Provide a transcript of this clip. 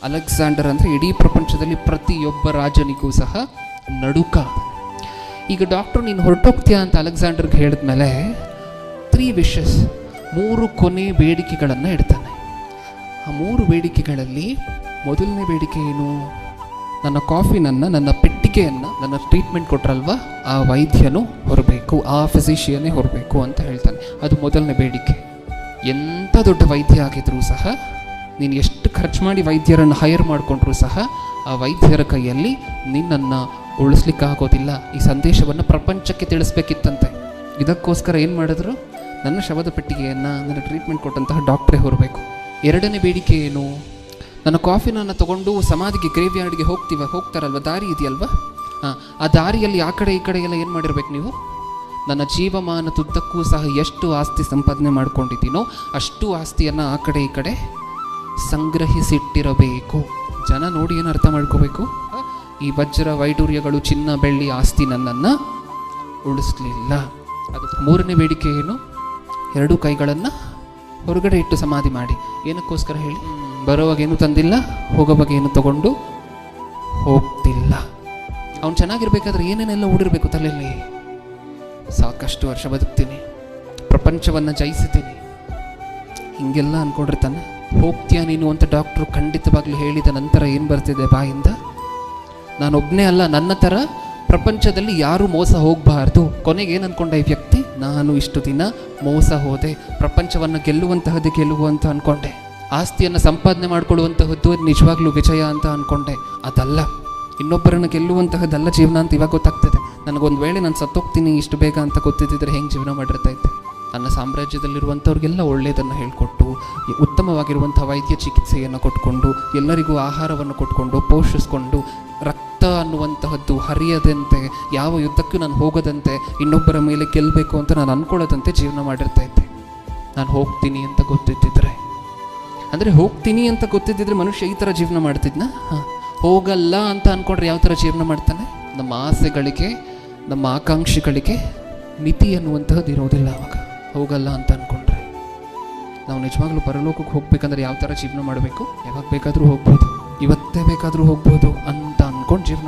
Alexander ಅಂದರೆ ಇಡೀ ಪ್ರಪಂಚದಲ್ಲಿ ಪ್ರತಿಯೊಬ್ಬ ರಾಜನಿಗೂ ಸಹ ನಡುಕ. ಈಗ ಡಾಕ್ಟ್ರು ನೀನು ಹೊರಟೋಗ್ತೀಯಾ ಅಂತ ಅಲೆಕ್ಸಾಂಡರ್ಗೆ ಹೇಳಿದ್ಮೇಲೆ 3 ವಿಶಸ್, 3 ಕೊನೆ ಬೇಡಿಕೆಗಳನ್ನು ಇಡ್ತಾನೆ. ಆ 3 ಬೇಡಿಕೆಗಳಲ್ಲಿ ಮೊದಲನೇ ಬೇಡಿಕೆ ಏನು? ನನ್ನ ಕಾಫಿನನ್ನು, ನನ್ನ ಪೆಟ್ಟಿಗೆಯನ್ನು, ನನ್ನ ಟ್ರೀಟ್ಮೆಂಟ್ ಕೊಟ್ರಲ್ವ ಆ ವೈದ್ಯನು ಹೊರಬೇಕು, ಆ ಫಿಸಿಷಿಯನ್ನೇ ಹೊರಬೇಕು ಅಂತ ಹೇಳ್ತಾನೆ. ಅದು ಮೊದಲನೇ ಬೇಡಿಕೆ. ಎಂಥ ದೊಡ್ಡ ವೈದ್ಯ ಆಗಿದ್ರೂ ಸಹ, ನೀನು ಎಷ್ಟು ಖರ್ಚು ಮಾಡಿ ವೈದ್ಯರನ್ನು ಹೈರ್ ಮಾಡಿಕೊಂಡ್ರೂ ಸಹ ಆ ವೈದ್ಯರ ಕೈಯಲ್ಲಿ ನಿನ್ನನ್ನು ಉಳಿಸ್ಲಿಕ್ಕಾಗೋದಿಲ್ಲ. ಈ ಸಂದೇಶವನ್ನು ಪ್ರಪಂಚಕ್ಕೆ ತಿಳಿಸ್ಬೇಕಿತ್ತಂತೆ. ಇದಕ್ಕೋಸ್ಕರ ಏನು ಮಾಡಿದ್ರು? ನನ್ನ ಶವದ ಪೆಟ್ಟಿಗೆಯನ್ನು, ನನ್ನ ಟ್ರೀಟ್ಮೆಂಟ್ ಕೊಟ್ಟಂತಹ ಡಾಕ್ಟ್ರೇ ಹೊರಬೇಕು. ಎರಡನೇ ಬೇಡಿಕೆ ಏನು? ನನ್ನ ಕಾಫಿನನ್ನು ತೊಗೊಂಡು ಸಮಾಧಿಗೆ, ಗ್ರೇವ್ ಯಾರ್ಡ್ಗೆ ಹೋಗ್ತಾರಲ್ವ, ದಾರಿ ಇದೆಯಲ್ವ, ಆ ದಾರಿಯಲ್ಲಿ ಆ ಕಡೆ ಈ ಕಡೆ ಎಲ್ಲ ಏನು ಮಾಡಿರ್ಬೇಕು ನೀವು? ನನ್ನ ಜೀವಮಾನದುದ್ದಕ್ಕೂ ಸಹ ಎಷ್ಟು ಆಸ್ತಿ ಸಂಪಾದನೆ ಮಾಡ್ಕೊಂಡಿದ್ದೀನೋ ಅಷ್ಟು ಆಸ್ತಿಯನ್ನು ಆ ಕಡೆ ಈ ಕಡೆ ಸಂಗ್ರಹಿಸಿಟ್ಟಿರಬೇಕು. ಜನ ನೋಡಿ ಏನು ಅರ್ಥ ಮಾಡ್ಕೋಬೇಕು? ಈ ವಜ್ರ ವೈಡೂರ್ಯಗಳು, ಚಿನ್ನ ಬೆಳ್ಳಿ ಆಸ್ತಿ ನನ್ನನ್ನು ಉಳಿಸ್ಲಿಲ್ಲ. ಅದು ಮೂರನೇ ಬೇಡಿಕೆ ಏನು? 2 ಕೈಗಳನ್ನು ಹೊರಗಡೆ ಇಟ್ಟು ಸಮಾಧಿ ಮಾಡಿ. ಏನಕ್ಕೋಸ್ಕರ ಹೇಳಿ? ಬರೋವಾಗ ಏನು ತಂದಿಲ್ಲ, ಹೋಗೋವಾಗ ಏನು ತಗೊಂಡು ಹೋಗ್ತಿಲ್ಲ. ಅವ್ನು ಚೆನ್ನಾಗಿರ್ಬೇಕಾದ್ರೆ ಏನೇನೆಲ್ಲ ಓಡಿರ್ಬೇಕು ತಲೆಯಲ್ಲಿ? ಸಾಕಷ್ಟು ವರ್ಷ ಬದುಕ್ತೀನಿ, ಪ್ರಪಂಚವನ್ನು ಜಯಿಸ್ತೀನಿ, ಹೀಗೆಲ್ಲ ಅಂದ್ಕೊಂಡಿರ್ತಾನೆ. ಹೋಗ್ತೀಯಾ ನೀನು ಅಂತ ಡಾಕ್ಟ್ರು ಖಂಡಿತವಾಗ್ಲೂ ಹೇಳಿದ ನಂತರ ಏನು ಬರ್ತಿದೆ ಬಾಯಿಂದ? ನಾನೊಬ್ಬನೇ ಅಲ್ಲ, ನನ್ನ ಥರ ಪ್ರಪಂಚದಲ್ಲಿ ಯಾರೂ ಮೋಸ ಹೋಗಬಾರ್ದು. ಕೊನೆಗೆ ಏನು ಅಂದ್ಕೊಂಡ ಈ ವ್ಯಕ್ತಿ? ನಾನು ಇಷ್ಟು ದಿನ ಮೋಸ ಹೋದೆ, ಪ್ರಪಂಚವನ್ನು ಗೆಲ್ಲುವಂತಹದ್ದು ಗೆಲುವು ಅಂತ ಅಂದ್ಕೊಂಡೆ, ಆಸ್ತಿಯನ್ನು ಸಂಪಾದನೆ ಮಾಡ್ಕೊಳ್ಳುವಂತಹದ್ದು ನಿಜವಾಗ್ಲೂ ವಿಜಯ ಅಂತ ಅಂದ್ಕೊಂಡೆ. ಅದಲ್ಲ, ಇನ್ನೊಬ್ಬರನ್ನು ಗೆಲ್ಲುವಂತಹದ್ದಲ್ಲ ಜೀವನ ಅಂತ ಇವಾಗ ಗೊತ್ತಾಗ್ತದೆ. ನನಗೊಂದು ವೇಳೆ ನಾನು ಸತ್ತೋಗ್ತೀನಿ ಇಷ್ಟು ಬೇಗ ಅಂತ ಗೊತ್ತಿದ್ದರೆ ಹೆಂಗೆ ಜೀವನ ಮಾಡಿರ್ತಾ ಇದ್ದೆ? ನನ್ನ ಸಾಮ್ರಾಜ್ಯದಲ್ಲಿರುವಂಥವ್ರಿಗೆಲ್ಲ ಒಳ್ಳೆಯದನ್ನು ಹೇಳಿಕೊಟ್ಟು, ಉತ್ತಮವಾಗಿರುವಂಥ ವೈದ್ಯ ಚಿಕಿತ್ಸೆಯನ್ನು ಕೊಟ್ಕೊಂಡು, ಎಲ್ಲರಿಗೂ ಆಹಾರವನ್ನು ಕೊಟ್ಕೊಂಡು, ಪೋಷಿಸ್ಕೊಂಡು, ರಕ್ತ ಅನ್ನುವಂತಹದ್ದು ಹರಿಯದಂತೆ, ಯಾವ ಯುದ್ಧಕ್ಕೂ ನಾನು ಹೋಗದಂತೆ, ಇನ್ನೊಬ್ಬರ ಮೇಲೆ ಗೆಲ್ಲಬೇಕು ಅಂತ ನಾನು ಅಂದ್ಕೊಳ್ಳೋದಂತೆ ಜೀವನ ಮಾಡಿರ್ತಾ ಇದ್ದೆ. ನಾನು ಹೋಗ್ತೀನಿ ಅಂತ ಗೊತ್ತಿದ್ದಿದ್ರೆ, ಅಂದರೆ ಹೋಗ್ತೀನಿ ಅಂತ ಗೊತ್ತಿದ್ದಿದ್ರೆ ಮನುಷ್ಯ ಈ ಥರ ಜೀವನ ಮಾಡ್ತಿದ್ನ? ಹೋಗಲ್ಲ ಅಂತ ಅಂದ್ಕೊಂಡ್ರೆ ಯಾವ ಥರ ಜೀವನ ಮಾಡ್ತಾನೆ? ನಮ್ಮ ಆಸೆಗಳಿಗೆ, ನಮ್ಮ ಆಕಾಂಕ್ಷೆಗಳಿಗೆ ಮಿತಿ ಅನ್ನುವಂತಹದ್ದು ಇರೋದಿಲ್ಲ. ಆವಾಗ ಹೋಗಲ್ಲ ಅಂತ ಅಂದ್ಕೊಂಡ್ರೆ ನಾವು ನಿಜವಾಗ್ಲೂ ಪರಲೋಕಕ್ಕೆ ಹೋಗ್ಬೇಕಂದ್ರೆ ಯಾವ ಥರ ಜೀವನ ಮಾಡಬೇಕು? ಯಾವಾಗ ಬೇಕಾದರೂ ಹೋಗ್ಬೋದು, ಇವತ್ತೇ ಬೇಕಾದರೂ ಹೋಗ್ಬೋದು ಅಂತ ಅಂದ್ಕೊಂಡು ಜೀವನ